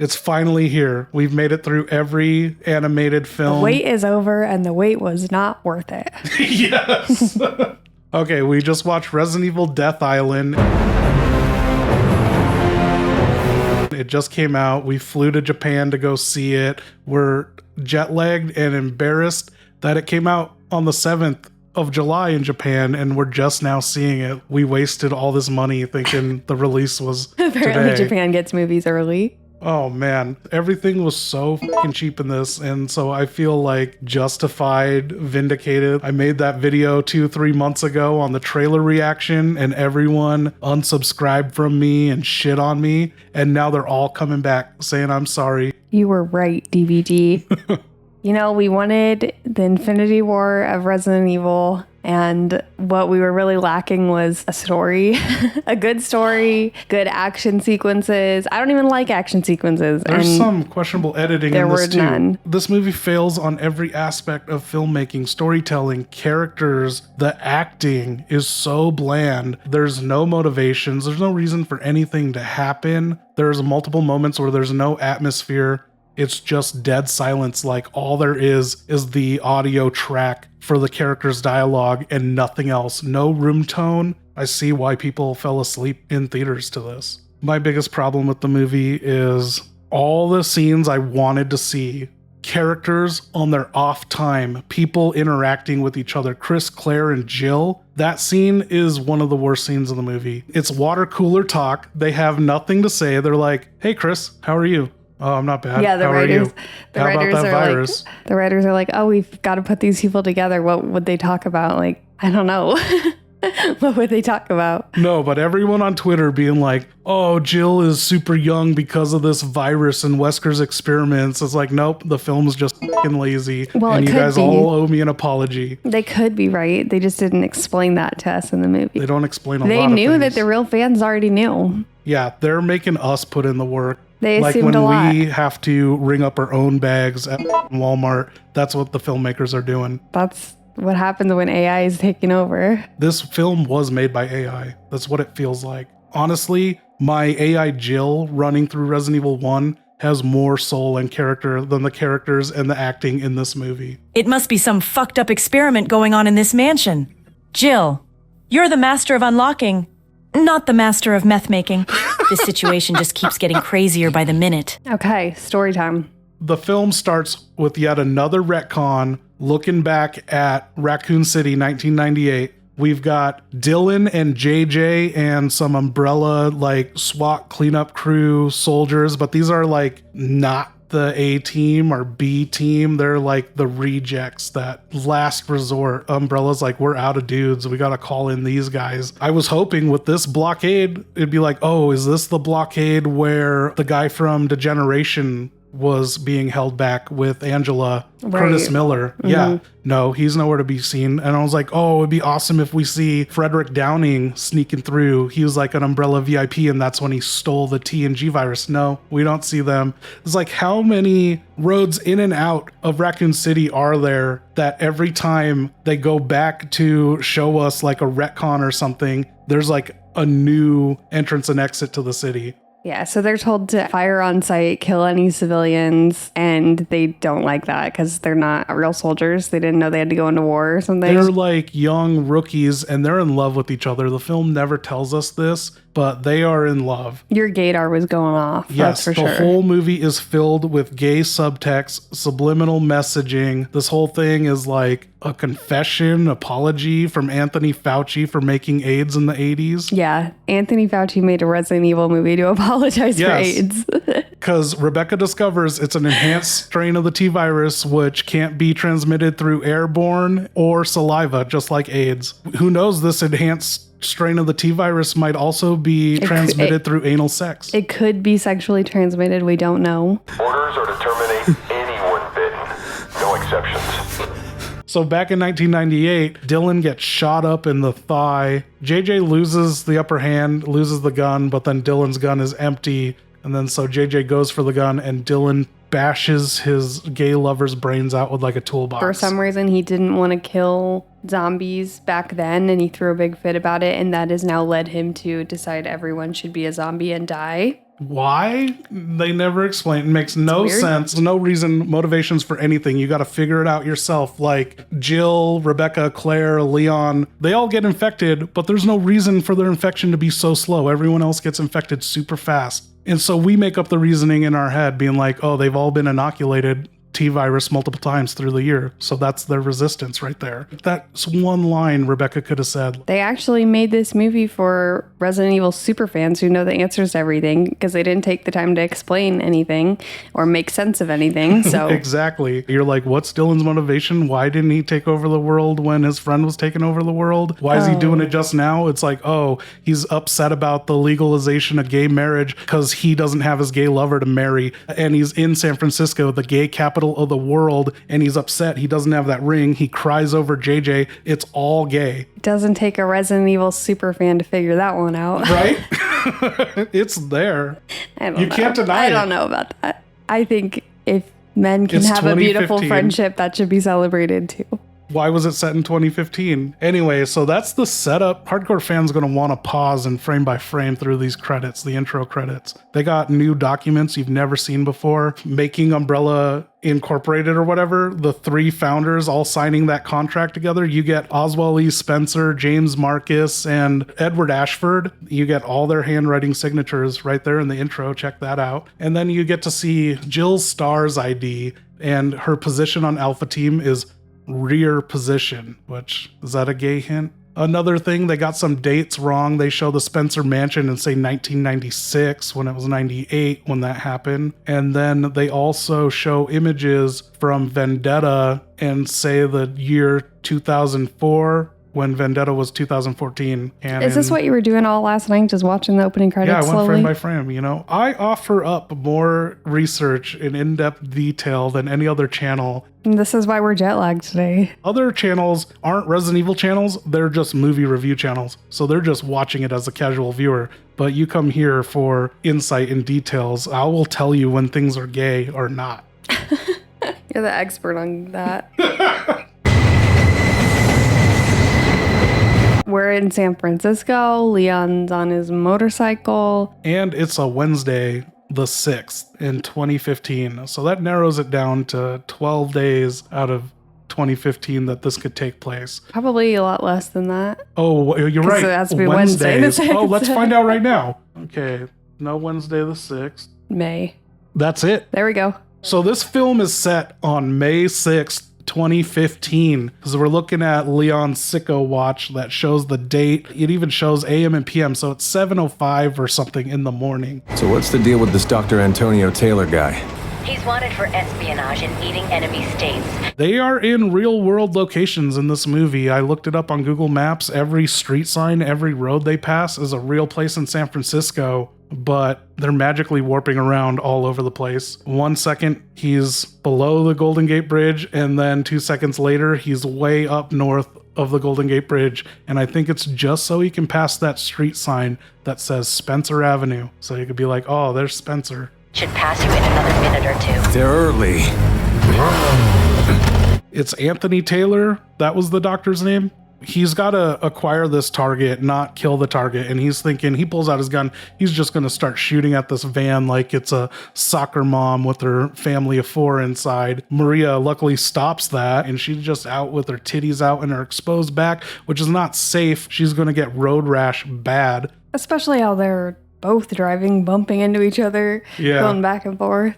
It's finally here. We've made it through every animated film. The wait is over, and the wait was not worth it. Yes. Okay, we just watched Resident Evil Death Island. It just came out. We flew to Japan to go see it. We're jet-lagged and embarrassed that it came out on the 7th of July in Japan, and we're just now seeing it. We wasted all this money thinking the release was Apparently today. Japan gets movies early. Oh man, everything was so fucking cheap in this, and so I feel like justified, vindicated. I made that video 2-3 months ago on the trailer reaction, and everyone unsubscribed from me and shit on me, and now they're all coming back saying I'm sorry. You were right, DVD. You know, we wanted the Infinity War of Resident Evil, and what we were really lacking was a story, a good story, good action sequences. I don't even like action sequences. There's some questionable editing in this too. None. This movie fails on every aspect of filmmaking, storytelling, characters. The acting is so bland. There's no motivations. There's no reason for anything to happen. There's multiple moments where there's no atmosphere. It's just dead silence, like all there is the audio track for the character's dialogue and nothing else. No room tone. I see why people fell asleep in theaters to this. My biggest problem with the movie is all the scenes I wanted to see. Characters on their off time, people interacting with each other. Chris, Claire, and Jill. That scene is one of the worst scenes in the movie. It's water cooler talk. They have nothing to say. They're like, "Hey Chris, how are you?" "Oh, I'm not bad. Yeah, the How writers. are you? The How writers about that are virus?" like, the writers are like, "Oh, we've got to put these people together. What would they talk about?" Like, I don't know. What would they talk about? No, but everyone on Twitter being like, "Oh, Jill is super young because of this virus and Wesker's experiments." It's like, nope, the film's just fucking lazy. Well, and it you could guys be. all owe me an apology. They could be right. They just didn't explain that to us in the movie. They don't explain a They lot of knew that things. the real fans already knew. Yeah, they're making us put in the work. They like assumed when a lot. we have to ring up our own bags at Walmart, that's what the filmmakers are doing. That's what happens when AI is taking over. This film was made by AI. That's what it feels like. Honestly, my AI Jill running through Resident Evil 1 has more soul and character than the characters and the acting in this movie. It must be some fucked up experiment going on in this mansion. Jill, you're the master of unlocking, not the master of meth making. This situation just keeps getting crazier by the minute. Okay, story time. The film starts with yet another retcon looking back at Raccoon City 1998. We've got Dylan and JJ and some Umbrella like SWAT cleanup crew soldiers, but these are like not the A team or B team. They're like the rejects, that last resort. Umbrella's like, "We're out of dudes. We got to call in these guys." I was hoping with this blockade, it'd be like, "Oh, is this the blockade where the guy from Degeneration was being held back with Angela, Curtis Miller?" Yeah, no, he's nowhere to be seen. And I was like, "Oh, it'd be awesome if we see Frederick Downing sneaking through. He was like an Umbrella VIP, and that's when he stole the TNG virus." No, we don't see them. It's like, how many roads in and out of Raccoon City are there that every time they go back to show us like a retcon or something, there's like a new entrance and exit to the city? Yeah, so they're told to fire on sight, kill any civilians, and they don't like that because they're not real soldiers. They didn't know they had to go into war or something. They're like young rookies and they're in love with each other. The film never tells us this, but they are in love. Your gaydar was going off. Yes, that's for the sure. whole movie is filled with gay subtext, subliminal messaging. This whole thing is like a confession, apology from Anthony Fauci for making AIDS in the 80s. Yeah, Anthony Fauci made a Resident Evil movie to apologize for AIDS. Because Rebecca discovers it's an enhanced strain of the T virus, which can't be transmitted through airborne or saliva, just like AIDS. Who knows, this enhanced strain of the T virus might also be transmitted through anal sex. It could be sexually transmitted. We don't know. Orders are to terminate anyone bitten. No exceptions. So back in 1998, Dylan gets shot up in the thigh. JJ loses the upper hand, loses the gun, but then Dylan's gun is empty. And then so JJ goes for the gun and Dylan bashes his gay lover's brains out with like a toolbox. For some reason, he didn't want to kill zombies back then, and he threw a big fit about it, and that has now led him to decide everyone should be a zombie and die. Why? They never explain. It makes no weird. sense. No reason, motivations for anything. You got to figure it out yourself. Like Jill, Rebecca, Claire, Leon, they all get infected, but there's no reason for their infection to be so slow. Everyone else gets infected super fast. And so we make up the reasoning in our head being like, oh, they've all been inoculated T-virus multiple times through the year. So that's their resistance right there. That's one line Rebecca could have said. They actually made this movie for Resident Evil superfans who know the answers to everything because they didn't take the time to explain anything or make sense of anything. So Exactly. You're like, what's Dylan's motivation? Why didn't he take over the world when his friend was taking over the world? Why is he doing it just now? It's like, oh, he's upset about the legalization of gay marriage because he doesn't have his gay lover to marry. And he's in San Francisco, the gay capital of the world, and he's upset he doesn't have that ring. He cries over JJ. It's all gay. it doesn't take a Resident Evil superfan to figure that one out. Right? It's there. You can't deny it. I don't know about that. I think if men can It's have a beautiful 2015. friendship, that should be celebrated too. Why was it set in 2015? Anyway, so that's the setup. Hardcore fans going to want to pause and frame by frame through these credits, the intro credits. They got new documents you've never seen before, making Umbrella Incorporated or whatever. The three founders all signing that contract together. You get Oswald E. Spencer, James Marcus, and Edward Ashford. You get all their handwriting signatures right there in the intro. Check that out. And then you get to see Jill Starr's ID, and her position on Alpha Team is rear position, which is that a gay hint? Another thing, they got some dates wrong. They show the Spencer Mansion and say 1996 when it was 98 when that happened. And then they also show images from Vendetta and say the year 2004 when Vendetta was 2014. And Is this what you were doing all last night, just watching the opening credits yeah, I went slowly? frame by frame, you know. I offer up more research and in-depth detail than any other channel. And this is why we're jet lagged today. Other channels aren't Resident Evil channels, they're just movie review channels. So they're just watching it as a casual viewer. But you come here for insight and details. I will tell you when things are gay or not. You're the expert on that. We're in San Francisco. Leon's on his motorcycle. And it's a Wednesday, the 6th in 2015. So that narrows it down to 12 days out of 2015 that this could take place. Probably a lot less than that. Oh, you're 'Cause right. it has to be Wednesday the 6th. Oh, let's find out right now. Okay, no Wednesday the 6th. May. That's it. There we go. So this film is set on May 6th, 2015, because we're looking at Leon's Sicko watch that shows the date. It even shows AM and PM, so it's 7:05 or something in the morning. So what's the deal with this Dr. Antonio Taylor guy? He's wanted for espionage and eating enemy states. They are in real world locations in this movie. I looked it up on Google Maps. Every street sign, every road they pass is a real place in San Francisco, but they're magically warping around all over the place. 1 second, he's below the Golden Gate Bridge, and then 2 seconds later, he's way up north of the Golden Gate Bridge. And I think it's just so he can pass that street sign that says Spencer Avenue. So you could be like, oh, there's Spencer. Should pass you in another minute or two. They're early. It's Anthony Taylor. That was the doctor's name. He's got to acquire this target, not kill the target. And he's thinking, he pulls out his gun. He's just going to start shooting at this van like it's a soccer mom with her family of 4 inside. Maria luckily stops that, and she's just out with her titties out and her exposed back, which is not safe. She's going to get road rash bad. Especially how they're both driving, bumping into each other, Yeah. going back and forth.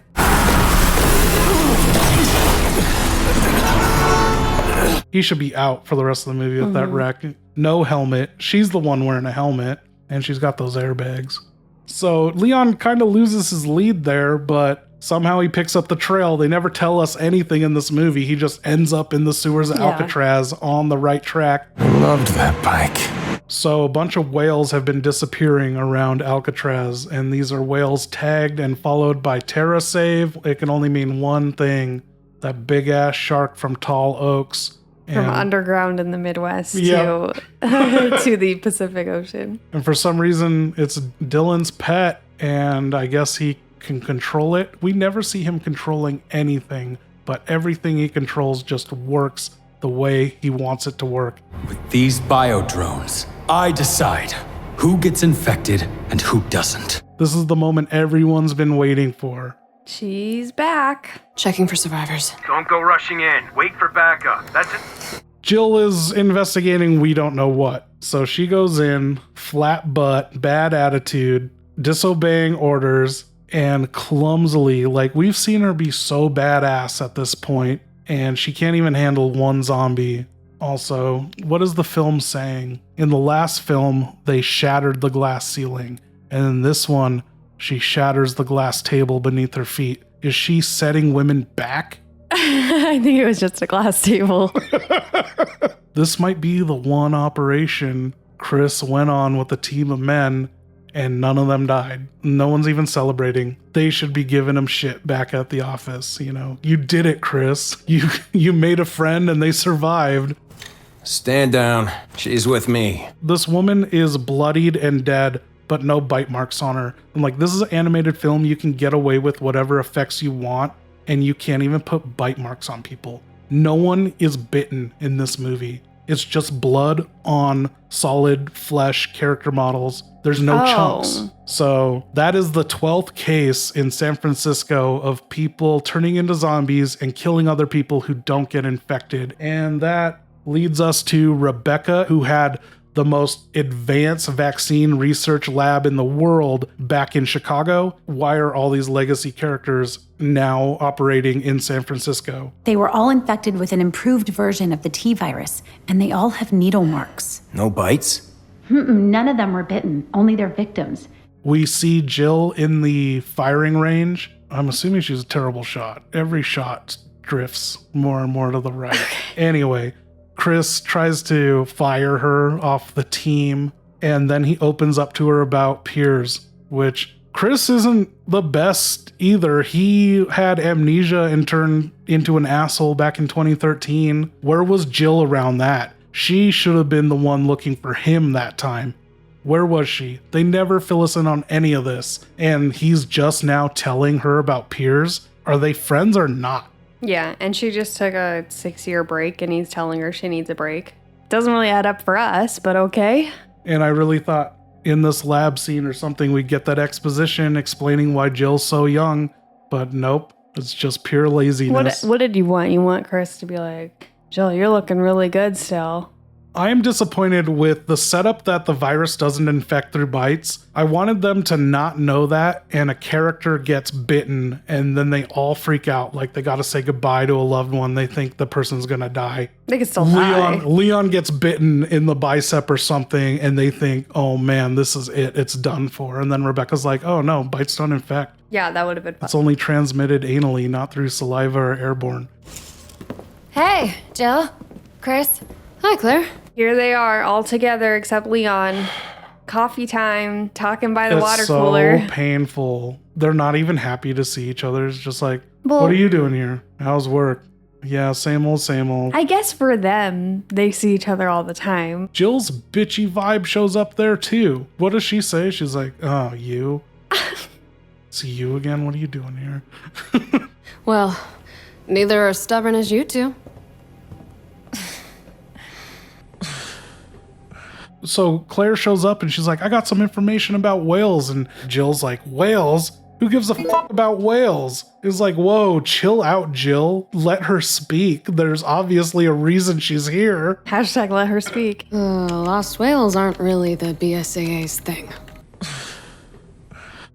He should be out for the rest of the movie with that wreck. No helmet. She's the one wearing a helmet, and she's got those airbags. So Leon kind of loses his lead there, but somehow he picks up the trail. They never tell us anything in this movie. He just ends up in the sewers of Yeah. Alcatraz on the right track. Loved that bike. So a bunch of whales have been disappearing around Alcatraz, and these are whales tagged and followed by TerraSave. It can only mean one thing: that big ass shark from Tall Oaks. From And- underground in the Midwest Yeah. to the Pacific Ocean. And for some reason, it's Dylan's pet, and I guess he can control it. We never see him controlling anything, but everything he controls just works the way he wants it to work. With these biodrones, I decide who gets infected and who doesn't. This is the moment everyone's been waiting for. She's back. Checking for survivors. Don't go rushing in. Wait for backup. That's it. Jill is investigating we don't know what. So she goes in, flat butt, bad attitude, disobeying orders, and clumsily, like we've seen her be so badass at this point, and she can't even handle one zombie. Also, what is the film saying? In the last film, they shattered the glass ceiling, and in this one, she shatters the glass table beneath her feet. Is she setting women back? I think it was just a glass table. This might be the one operation Chris went on with a team of men and none of them died. No one's even celebrating. They should be giving him shit back at the office, you know. You did it, Chris. You made a friend and they survived. Stand down. She's with me. This woman is bloodied and dead, but no bite marks on her. I'm like, this is an animated film. You can get away with whatever effects you want, and you can't even put bite marks on people. No one is bitten in this movie. It's just blood on solid flesh character models. There's no chunks. So that is the 12th case in San Francisco of people turning into zombies and killing other people who don't get infected. And that leads us to Rebecca, who had the most advanced vaccine research lab in the world back in Chicago. Why are all these legacy characters now operating in San Francisco? They were all infected with an improved version of the T virus, and they all have needle marks. No bites? None of them were bitten, only their victims. We see Jill in the firing range. I'm assuming she's a terrible shot. Every shot drifts more and more to the right. Anyway, Chris tries to fire her off the team, and then he opens up to her about Piers, which Chris isn't the best either. He had amnesia and turned into an asshole back in 2013. Where was Jill around that? She should have been the one looking for him that time. Where was she? They never fill us in on any of this, and he's just now telling her about Piers. Are they friends or not? Yeah, and she just took a 6-year break, and he's telling her she needs a break. Doesn't really add up for us, but okay. And I really thought in this lab scene or something we'd get that exposition explaining why Jill's so young, but nope, it's just pure laziness. What did you want? You want Chris to be like, Jill, you're looking really good still. I am disappointed with the setup that the virus doesn't infect through bites. I wanted them to not know that, and a character gets bitten, and then they all freak out like they gotta say goodbye to a loved one. They think the person's gonna die. They could still die. Leon gets bitten in the bicep or something, and they think, oh man, this is it. It's done for. And then Rebecca's like, oh no, bites don't infect. Yeah, that would have been fun. It's only transmitted anally, not through saliva or airborne. Hey, Jill. Chris. Hi, Claire. Here they are, all together except Leon. Coffee time, talking by the water cooler. It's so painful. They're not even happy to see each other. It's just like, Well, what are you doing here? How's work? Yeah, same old, same old. I guess for them, they see each other all the time. Jill's bitchy vibe shows up there too. What does she say? She's like, oh, you? See you again? What are you doing here? Well, neither are stubborn as you two. So Claire shows up and she's like, I got some information about whales. And Jill's like, whales? Who gives a fuck about whales? It's like, whoa, chill out, Jill. Let her speak. There's obviously a reason she's here. Hashtag let her speak. Lost whales aren't really the BSAA's thing.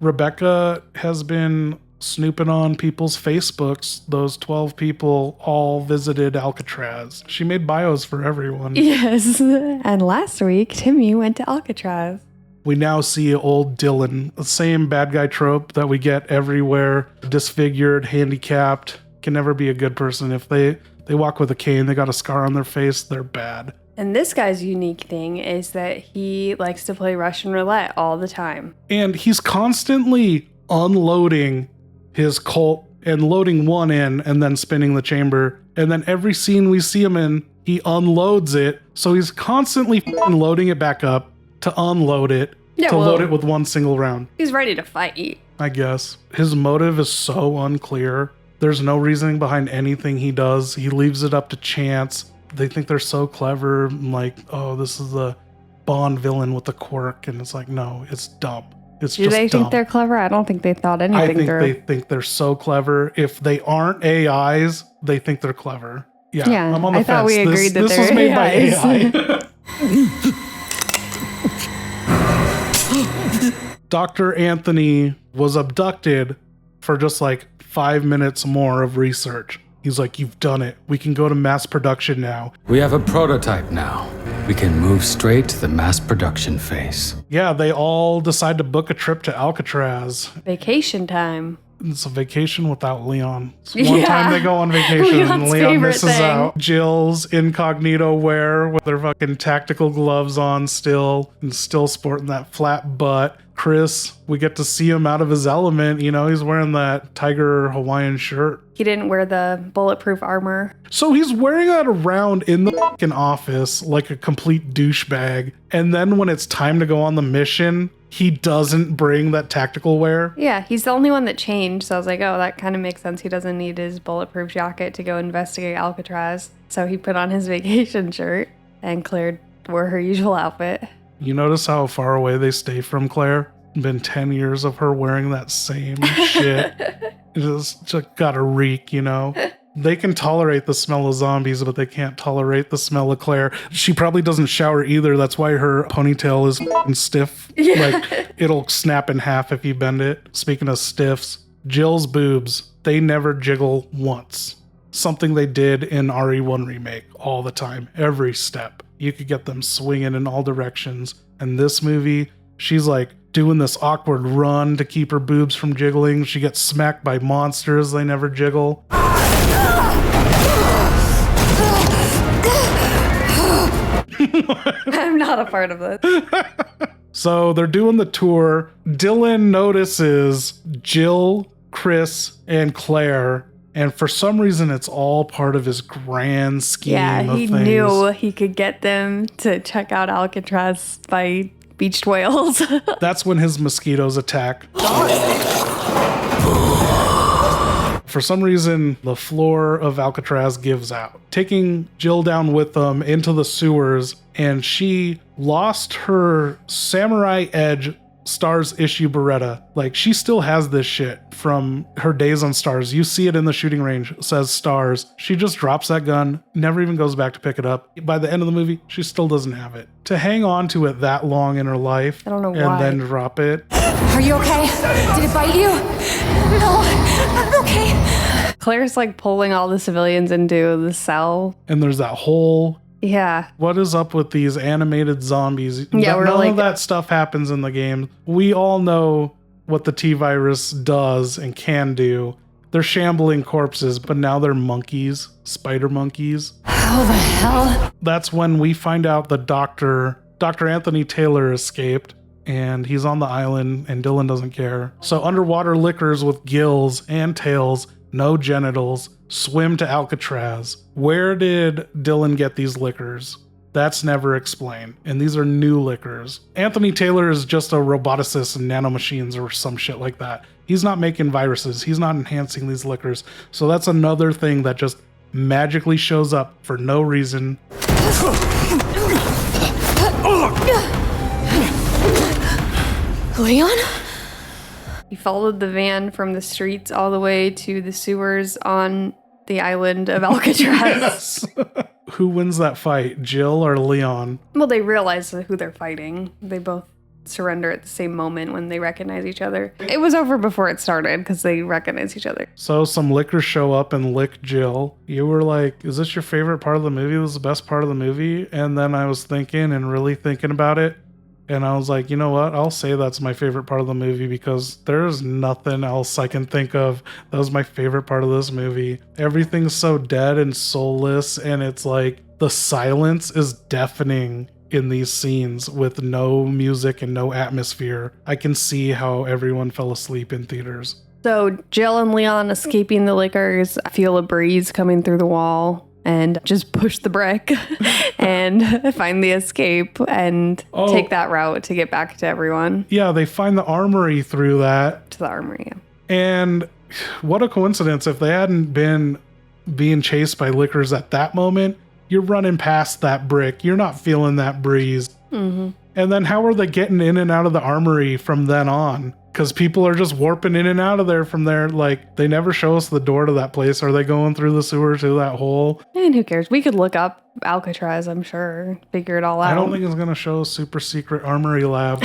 Rebecca has been snooping on people's Facebooks. Those 12 people all visited Alcatraz. She made bios for everyone. Yes. And last week, Timmy went to Alcatraz. We now see old Dylan, the same bad guy trope that we get everywhere. Disfigured, handicapped, can never be a good person. If they walk with a cane, they got a scar on their face, they're bad. And this guy's unique thing is that he likes to play Russian roulette all the time. And he's constantly unloading his Colt and loading one in and then spinning the chamber. And then every scene we see him in, he unloads it. So he's constantly loading it back up to unload it, load it with one single round. He's ready to fight. I guess. His motive is so unclear. There's no reasoning behind anything he does. He leaves it up to chance. They think they're so clever, like, oh, this is the Bond villain with the quirk. And it's like, no, it's dumb. It's Do just they dumb. think they're clever? I don't think they thought anything I think through. they think they're so clever. If they aren't AIs, they think they're clever. Yeah, Yeah, I'm on the I fence. thought we agreed that this they're was made AIs. by AI. Dr. Anthony was abducted for just like 5 minutes more of research. He's like, you've done it. We can go to mass production now. We have a prototype now. We can move straight to the mass production phase. Yeah, they all decide to book a trip to Alcatraz. Vacation time. It's a vacation without Leon. It's one Yeah. time they go on vacation and Leon's Leon favorite misses thing. out. Jill's incognito wear with their fucking tactical gloves on still and still sporting that flat butt. Chris, we get to see him out of his element. You know, he's wearing that tiger Hawaiian shirt. He didn't wear the bulletproof armor. So he's wearing that around in the fucking office like a complete douchebag. And then when it's time to go on the mission, he doesn't bring that tactical wear. Yeah, he's the only one that changed. So I was like, oh, that kind of makes sense. He doesn't need his bulletproof jacket to go investigate Alcatraz. So he put on his vacation shirt and Claire wore her usual outfit. You notice how far away they stay from Claire? Been 10 years of her wearing that same shit. It's just gotta reek, you know? They can tolerate the smell of zombies, but they can't tolerate the smell of Claire. She probably doesn't shower either. That's why her ponytail is f***ing stiff. Like, it'll snap in half if you bend it. Speaking of stiffs, Jill's boobs, they never jiggle once. Something they did in RE1 Remake all the time, every step. You could get them swinging in all directions. And this movie, she's like doing this awkward run to keep her boobs from jiggling. She gets smacked by monsters. They never jiggle. I'm not a part of this. So they're doing the tour. Dylan notices Jill, Chris, and Claire. And for some reason, it's all part of his grand scheme Yeah, of he things. knew he could get them to check out Alcatraz by beached whales. That's when his mosquitoes attack. For some reason, the floor of Alcatraz gives out, taking Jill down with them into the sewers, and she lost her Samurai Edge Stars issue Beretta. Like, she still has this shit from her days on Stars. You see it in the shooting range, it says Stars. She just drops that gun, never even goes back to pick it up. By the end of the movie, she still doesn't have it. To hang on to it that long in her life I don't know and why. then drop it. Are you okay? Did it bite you? No, I'm okay. Claire's like pulling all the civilians into the cell. And there's that whole... Yeah. What is up with these animated zombies? Yeah, we're None like- of that stuff happens in the game. We all know what the T-Virus does and can do. They're shambling corpses, but now they're monkeys, spider monkeys. How the hell? That's when we find out the Dr. Anthony Taylor escaped, and he's on the island, and Dylan doesn't care. So underwater lickers with gills and tails, no genitals, swim to Alcatraz. Where did Dylan get these liquors? That's never explained. And these are new liquors. Anthony Taylor is just a roboticist in nanomachines or some shit like that. He's not making viruses. He's not enhancing these liquors. So that's another thing that just magically shows up for no reason. Leon? He followed the van from the streets all the way to the sewers on the island of Alcatraz. Who wins that fight, Jill or Leon? Well, they realize who they're fighting. They both surrender at the same moment when they recognize each other. It was over before it started because they recognize each other. So some lickers show up and lick Jill. You were like, is this your favorite part of the movie? This is the best part of the movie? And then I was thinking and really thinking about it. And I was like, you know what? I'll say that's my favorite part of the movie because there's nothing else I can think of. That was my favorite part of this movie. Everything's so dead and soulless. And it's like the silence is deafening in these scenes with no music and no atmosphere. I can see how everyone fell asleep in theaters. So Jill and Leon escaping the liquors feel a breeze coming through the wall and just push the brick and find the escape and take that route to get back to everyone. Yeah, they find the armory through that. To the armory. And what a coincidence. If they hadn't been being chased by lickers at that moment, you're running past that brick. You're not feeling that breeze. Mm-hmm. And then how are they getting in and out of the armory from then on? Because people are just warping in and out of there from there. Like, they never show us the door to that place. Are they going through the sewer to that hole? And who cares? We could look up Alcatraz, I'm sure. Figure it all out. I don't think it's going to show a super secret armory lab.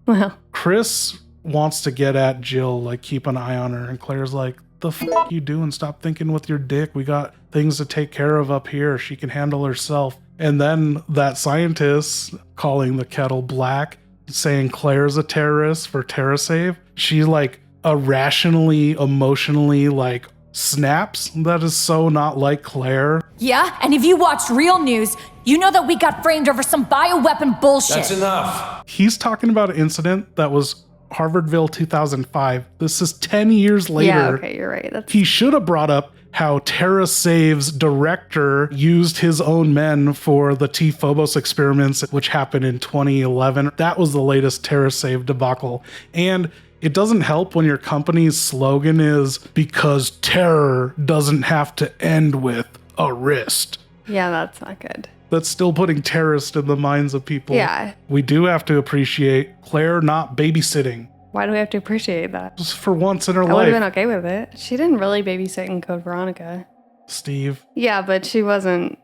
Well, Chris wants to get at Jill, like, keep an eye on her. And Claire's like, the f you doing? Stop thinking with your dick. We got things to take care of up here. She can handle herself. And then that scientist calling the kettle black, saying Claire's a terrorist for TerraSave. She like irrationally, emotionally like snaps. That is so not like Claire. Yeah, and if you watched real news, you know that we got framed over some bioweapon bullshit. That's enough. He's talking about an incident that was Harvardville 2005. This is 10 years later. yeah, okay, you're right. He should have brought up how TerraSave's director used his own men for the T-Phobos experiments, which happened in 2011. That was the latest TerraSave debacle. And it doesn't help when your company's slogan is, because terror doesn't have to end with a wrist. Yeah, that's not good. That's still putting terrorist in the minds of people. Yeah. We do have to appreciate Claire not babysitting. Why do we have to appreciate that? Just for once in her I would life. have been okay with it. She didn't really babysit in Code Veronica. Steve. Yeah, but she wasn't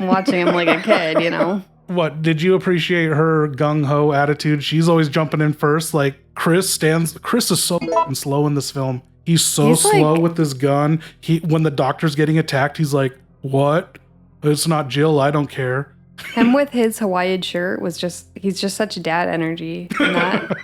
watching him like a kid, you know? What, did you appreciate her gung-ho attitude? She's always jumping in first. Like, Chris is so slow in this film. He's slow like, with his gun. When the doctor's getting attacked, he's like, what? It's not Jill, I don't care. Him with his Hawaiian shirt he's just such dad energy in that.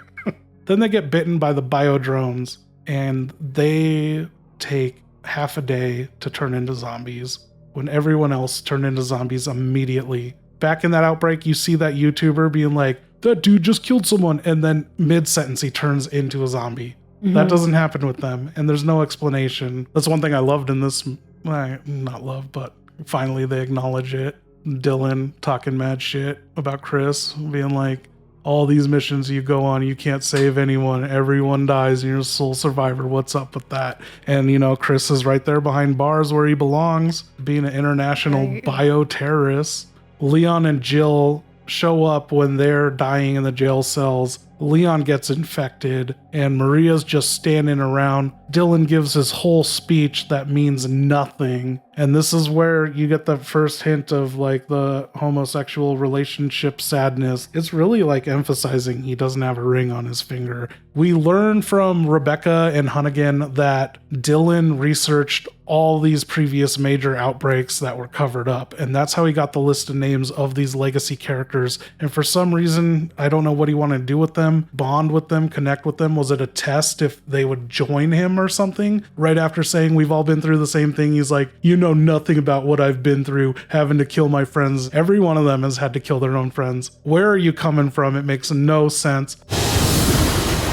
Then they get bitten by the biodrones, and they take half a day to turn into zombies when everyone else turned into zombies immediately. Back in that outbreak, you see that YouTuber being like, that dude just killed someone, and then mid-sentence he turns into a zombie. Mm-hmm. That doesn't happen with them, and there's no explanation. That's one thing I loved in this, not love, but finally they acknowledge it. Dylan talking mad shit about Chris, being like, all these missions you go on, you can't save anyone. Everyone dies and you're a sole survivor. What's up with that? And, you know, Chris is right there behind bars where he belongs, being an international bioterrorist. Leon and Jill show up when they're dying in the jail cells. Leon gets infected and Maria's just standing around. Dylan gives his whole speech that means nothing. And this is where you get the first hint of like the homosexual relationship sadness. It's really like emphasizing he doesn't have a ring on his finger. We learn from Rebecca and Hunnigan that Dylan researched all these previous major outbreaks that were covered up. And that's how he got the list of names of these legacy characters. And for some reason, I don't know what he wanted to do with them, bond with them, connect with them. Was it a test if they would join him or something? Right after saying we've all been through the same thing, he's like, you know nothing about what I've been through, having to kill my friends. Every one of them has had to kill their own friends. Where are you coming from? It makes no sense.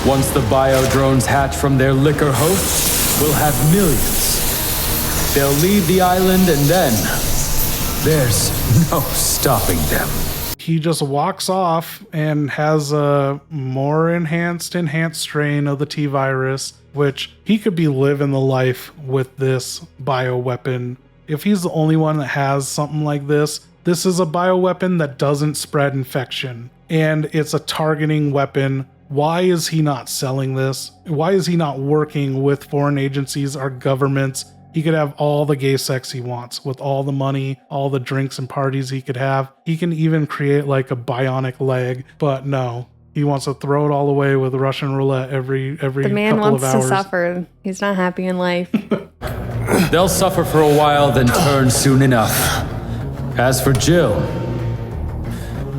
Once the biodrones hatch from their liquor hosts, we'll have millions. They'll leave the island and then there's no stopping them. He just walks off and has a more enhanced strain of the T-virus, which he could be living the life with this bioweapon. If he's the only one that has something like this is a bioweapon that doesn't spread infection, and it's a targeting weapon. Why is he not selling this? Why is he not working with foreign agencies or governments? He could have all the gay sex he wants with all the money, all the drinks and parties he could have. He can even create like a bionic leg, but no. He wants to throw it all away with Russian roulette every couple of hours. The man wants to suffer. He's not happy in life. They'll suffer for a while, then turn soon enough. As for Jill,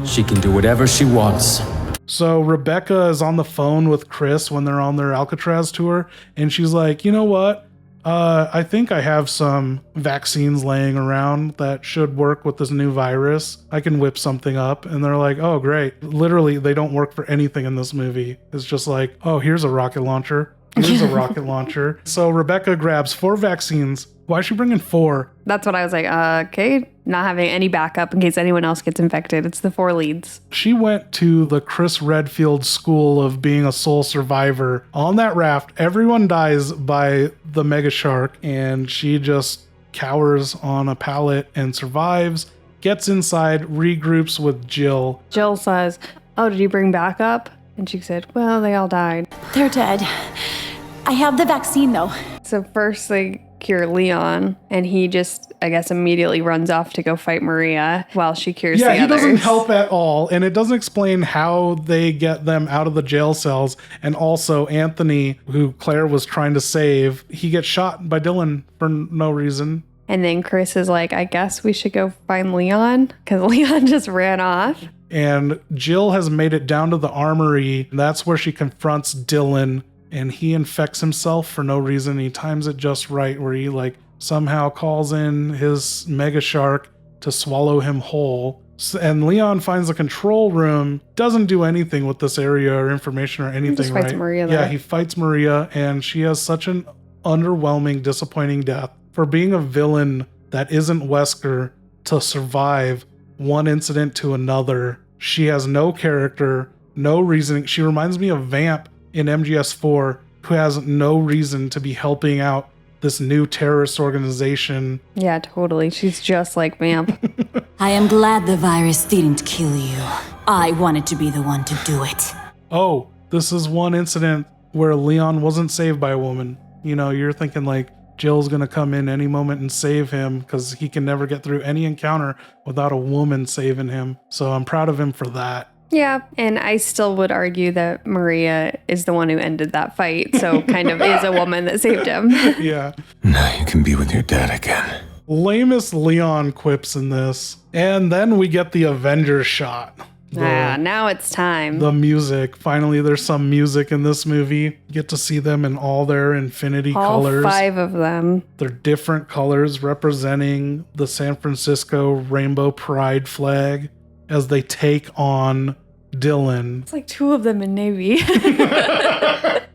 she can do whatever she wants. So Rebecca is on the phone with Chris when they're on their Alcatraz tour, and she's like, you know what? I think I have some vaccines laying around that should work with this new virus. I can whip something up. And they're like, oh, great. Literally, they don't work for anything in this movie. It's just like, oh, here's a rocket launcher. Here's a rocket launcher. So Rebecca grabs 4 vaccines. Why is she bringing 4? That's what I was like, okay. Not having any backup in case anyone else gets infected. It's the 4 leads. She went to the Chris Redfield school of being a sole survivor. On that raft, everyone dies by the mega shark, and she just cowers on a pallet and survives. gets inside, regroups with Jill. Jill says, "Oh, did you bring backup?" And she said, "Well, they all died." They're dead. I have the vaccine, though. So first they cure Leon, and he just, I guess, immediately runs off to go fight Maria while she cures the others. Yeah, he doesn't help at all, and it doesn't explain how they get them out of the jail cells. And also Anthony, who Claire was trying to save, he gets shot by Dylan for no reason. And then Chris is like, "I guess we should go find Leon," because Leon just ran off. And Jill has made it down to the armory. That's where she confronts Dylan, and he infects himself for no reason. He times it just right, where he like somehow calls in his mega shark to swallow him whole. And Leon finds the control room, doesn't do anything with this area or information or anything, just fights right? Maria, though. Yeah, he fights Maria, and she has such an underwhelming, disappointing death. For being a villain that isn't Wesker to survive one incident to another, she has no character, no reasoning. She reminds me of Vamp in MGS4, who has no reason to be helping out this new terrorist organization. Yeah, totally. She's just like Vamp. I am glad the virus didn't kill you. I wanted to be the one to do it. Oh, this is one incident where Leon wasn't saved by a woman. You know, you're thinking like Jill's gonna come in any moment and save him because he can never get through any encounter without a woman saving him. So I'm proud of him for that. Yeah, and I still would argue that Maria is the one who ended that fight, so kind of is a woman that saved him. Yeah. Now you can be with your dad again. Lamest Leon quips in this. And then we get the Avengers shot. Now it's time. The music. Finally, there's some music in this movie. You get to see them in all their infinity all colors. 5 of them. They're different colors representing the San Francisco Rainbow Pride flag as they take on Dylan. It's like 2 of them in Navy.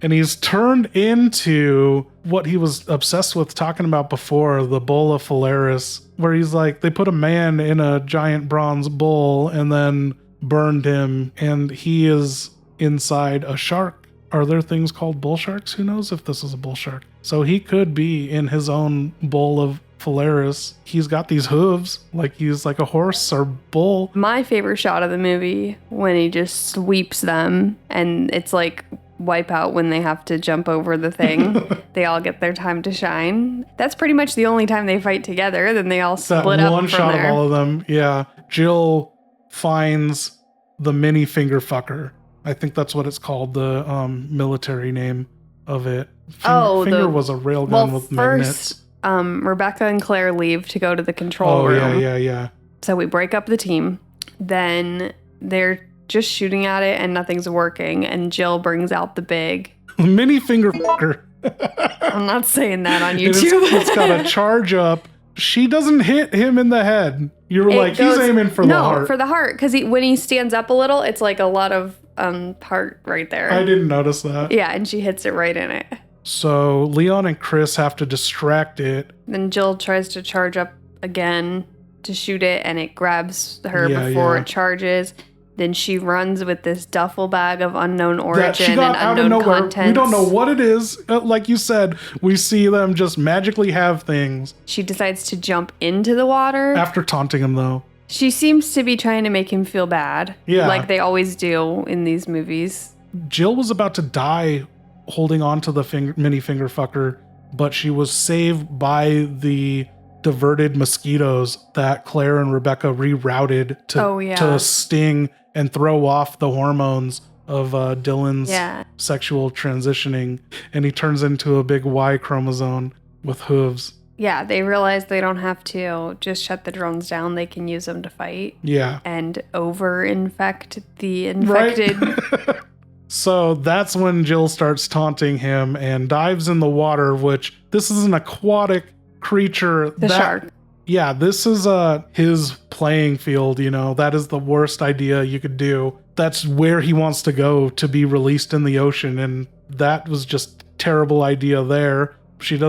And he's turned into what he was obsessed with talking about before, the Bull of Phalaris, where he's like, they put a man in a giant bronze bull and then burned him, and he is inside a shark. Are there things called bull sharks? Who knows if this is a bull shark? So he could be in his own Bull of Phalaris. He's got these hooves, like he's like a horse or bull. My favorite shot of the movie, when he just sweeps them, and it's like Wipeout when they have to jump over the thing. They all get their time to shine. That's pretty much the only time they fight together. Then they all split That up one from shot there. of all of them. Yeah. Jill finds the mini finger fucker. I think that's what it's called, the military name of it. Finger was a railgun with magnets. Rebecca and Claire leave to go to the control room. Yeah. So we break up the team. Then they're just shooting at it and nothing's working. And Jill brings out the big. Mini finger fucker. I'm not saying that on And YouTube. it's got a charge up. She doesn't hit him in the head. You're like, he's aiming for the heart. No, for the heart. Because when he stands up a little, it's like a lot of heart right there. I didn't notice that. Yeah, and she hits it right in it. So Leon and Chris have to distract it. Then Jill tries to charge up again to shoot it, and it grabs her before it charges. Then she runs with this duffel bag of unknown origin and unknown contents. We don't know what it is. Like you said, we see them just magically have things. She decides to jump into the water. After taunting him, though. She seems to be trying to make him feel bad. Yeah. Like they always do in these movies. Jill was about to die holding on to the mini finger fucker, but she was saved by the diverted mosquitoes that Claire and Rebecca rerouted to sting and throw off the hormones of Dylan's sexual transitioning, and he turns into a big Y chromosome with hooves. Yeah, they realize they don't have to just shut the drones down. They can use them to fight. Yeah. And over-infect the infected. Right? So that's when Jill starts taunting him and dives in the water, which this is an aquatic creature. The shark. Yeah, this is his playing field, you know. That is the worst idea you could do. That's where he wants to go, to be released in the ocean, and that was just a terrible idea there. She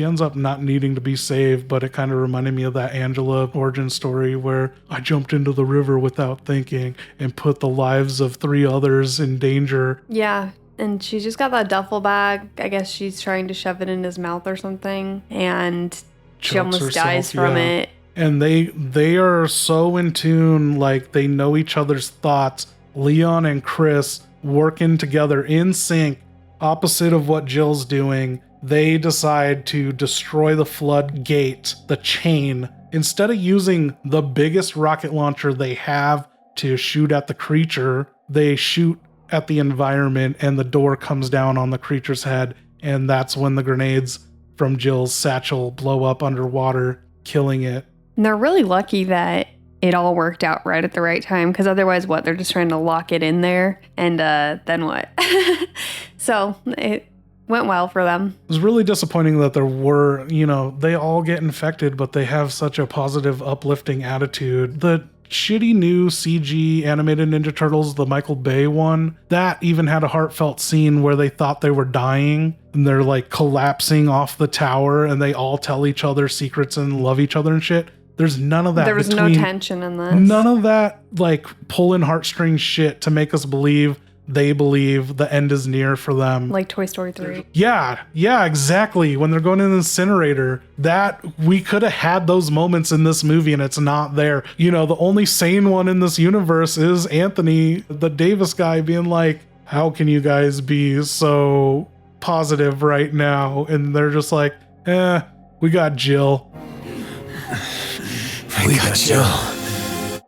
ends up not needing to be saved, but it kind of reminded me of that Angela origin story where I jumped into the river without thinking and put the lives of 3 others in danger. Yeah, and she just got that duffel bag. I guess she's trying to shove it in his mouth or something, and she almost dies from it. And they are so in tune, like they know each other's thoughts. Leon and Chris working together in sync, opposite of what Jill's doing. They decide to destroy the floodgate, the chain. Instead of using the biggest rocket launcher they have to shoot at the creature, they shoot at the environment and the door comes down on the creature's head. And that's when the grenades from Jill's satchel blow up underwater, killing it. And they're really lucky that it all worked out right at the right time, because otherwise, what? They're just trying to lock it in there, and then what? So it went well for them. It was really disappointing that there were, they all get infected, but they have such a positive, uplifting attitude. The shitty new CG animated Ninja Turtles, the Michael Bay one, that even had a heartfelt scene where they thought they were dying and they're like collapsing off the tower and they all tell each other secrets and love each other and shit. There's none of that. There was no tension in this. None of that like pulling heartstrings shit to make us believe they believe the end is near for them. Like Toy Story 3. Yeah, exactly. When they're going in the incinerator, that we could have had those moments in this movie and it's not there. The only sane one in this universe is Anthony, the Davis guy, being like, how can you guys be so positive right now? And they're just like, we got Jill. We got Jill.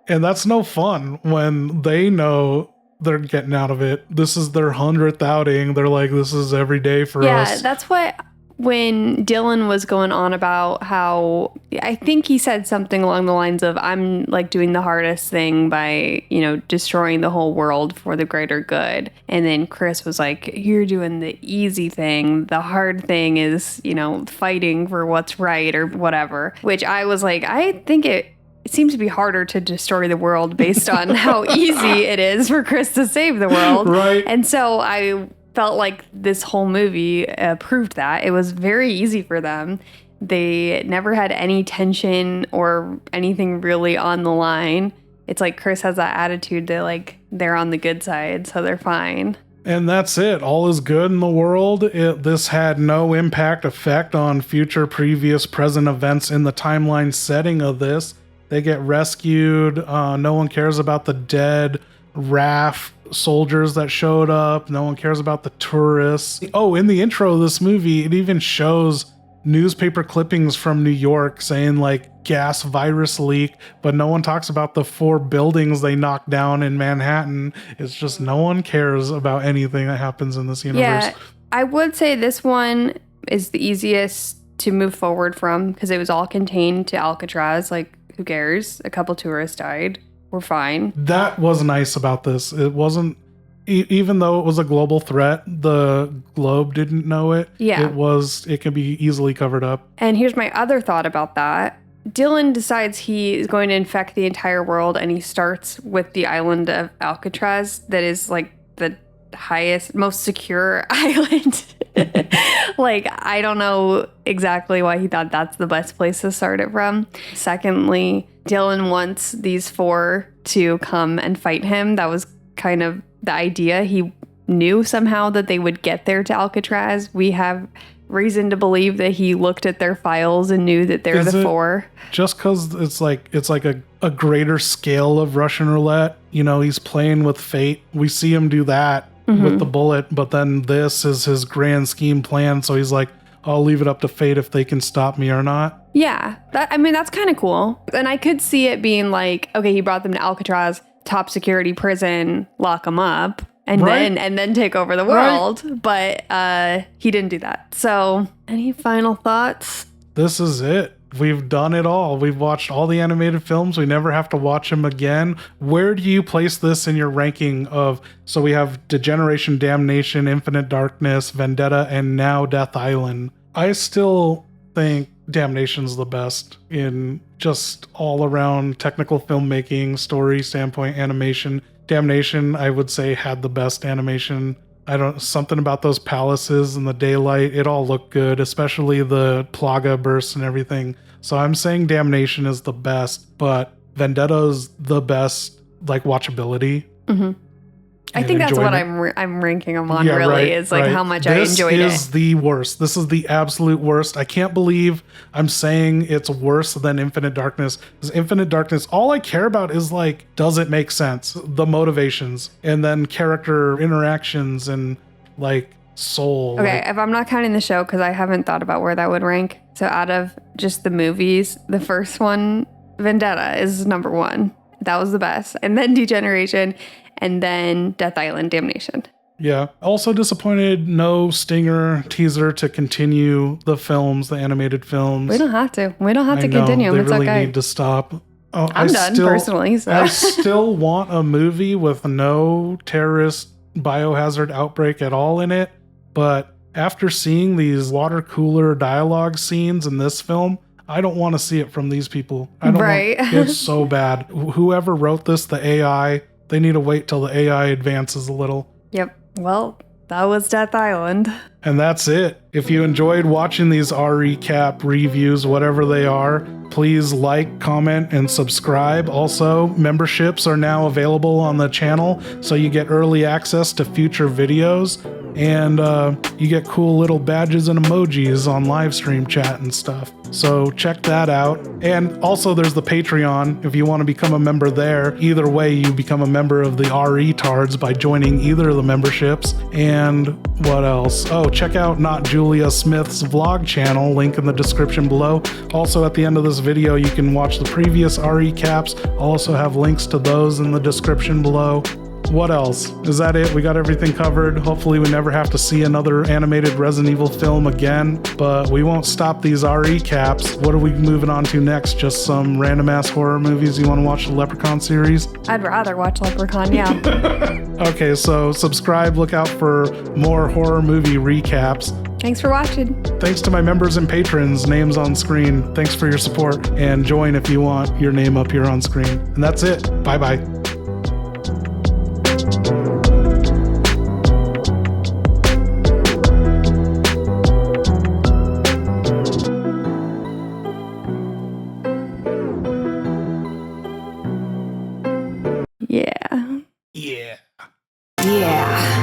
And that's no fun when they know they're getting out of it. This is their 100th outing. They're like, this is every day for us. Yeah, that's what, when Dylan was going on about how, I think he said something along the lines of, I'm like doing the hardest thing by, destroying the whole world for the greater good. And then Chris was like, you're doing the easy thing. The hard thing is, fighting for what's right or whatever. Which I was like, I think it seems to be harder to destroy the world based on how easy it is for Chris to save the world. Right. And so I felt like this whole movie proved that. It was very easy for them. They never had any tension or anything really on the line. It's like Chris has that attitude that like they're on the good side, so they're fine. And that's it. All is good in the world. This had no effect on future, previous, present events in the timeline setting of this. They get rescued. No one cares about the dead RAF soldiers that showed up. No one cares about the tourists. Oh, in the intro of this movie, it even shows newspaper clippings from New York saying like gas virus leak, but no one talks about the 4 buildings they knocked down in Manhattan. It's just no one cares about anything that happens in this universe. Yeah, I would say this one is the easiest to move forward from because it was all contained to Alcatraz. Like, who cares? A couple tourists died. We're fine. That was nice about this. It wasn't, even though it was a global threat, the globe didn't know it. Yeah. It could be easily covered up. And here's my other thought about that. Dylan decides he is going to infect the entire world, and he starts with the island of Alcatraz that is like the highest, most secure island. Like, I don't know exactly why he thought that's the best place to start it from. Secondly, Dylan wants these 4 to come and fight him. That was kind of the idea. He knew somehow that they would get there to Alcatraz. We have reason to believe that he looked at their files and knew that they're the 4. Just because it's like a greater scale of Russian roulette. He's playing with fate. We see him do that with the bullet, but then this is his grand scheme plan. So he's like, I'll leave it up to fate if they can stop me or not. Yeah, that's kind of cool. And I could see it being like, okay, he brought them to Alcatraz, top security prison, lock them up, and then take over the world. Right. But he didn't do that. So, any final thoughts? This is it. We've done it all. We've watched all the animated films. We never have to watch them again. Where do you place this in your ranking of, so we have Degeneration, Damnation, Infinite Darkness, Vendetta, and now Death Island. I still think Damnation's the best in just all around technical filmmaking, story standpoint, animation. Damnation, I would say, had the best animation. Something about those palaces and the daylight, it all looked good, especially the plaga bursts and everything. So I'm saying Damnation is the best, but Vendetta is the best, like, watchability. I think that's what I'm ranking them on. Really, is like how much I enjoyed it. This is the worst. This is the absolute worst. I can't believe I'm saying it's worse than Infinite Darkness. Because Infinite Darkness, all I care about is like, does it make sense? The motivations, and then character interactions, and like soul. Okay, if I'm not counting the show, because I haven't thought about where that would rank. So out of just the movies, the first one, Vendetta, is number 1. That was the best. And then Degeneration, and then Death Island Damnation. Yeah. Also disappointed no Stinger teaser to continue the films, the animated films. We don't have to. We don't have to continue them. It's really okay. Need to stop. I'm done personally. So. I still want a movie with no terrorist biohazard outbreak at all in it. But after seeing these water cooler dialogue scenes in this film, I don't want to see it from these people. I don't want, it's so bad. Whoever wrote this, the AI, they need to wait till the AI advances a little. Yep. Well, that was Death Island. And that's it. If you enjoyed watching these recap reviews, whatever they are, please like, comment, and subscribe. Also, memberships are now available on the channel, so you get early access to future videos, and you get cool little badges and emojis on live stream chat and stuff. So check that out. And also there's the Patreon if you want to become a member there. Either way, you become a member of the RE-tards by joining either of the memberships. And what else? Oh, check out Not Julia Smith's vlog channel, link in the description below. Also at the end of this video, you can watch the previous RE caps. I'll also have links to those in the description below. What else? Is that it? We got everything covered. Hopefully we never have to see another animated Resident Evil film again, but we won't stop these RE caps. What are we moving on to next? Just some random ass horror movies? You want to watch the Leprechaun series? I'd rather watch Leprechaun, yeah. Okay, so subscribe, look out for more horror movie recaps. Thanks for watching. Thanks to my members and patrons, names on screen. Thanks for your support, and join if you want your name up here on screen. And that's it. Bye-bye. Yeah. Yeah. Yeah.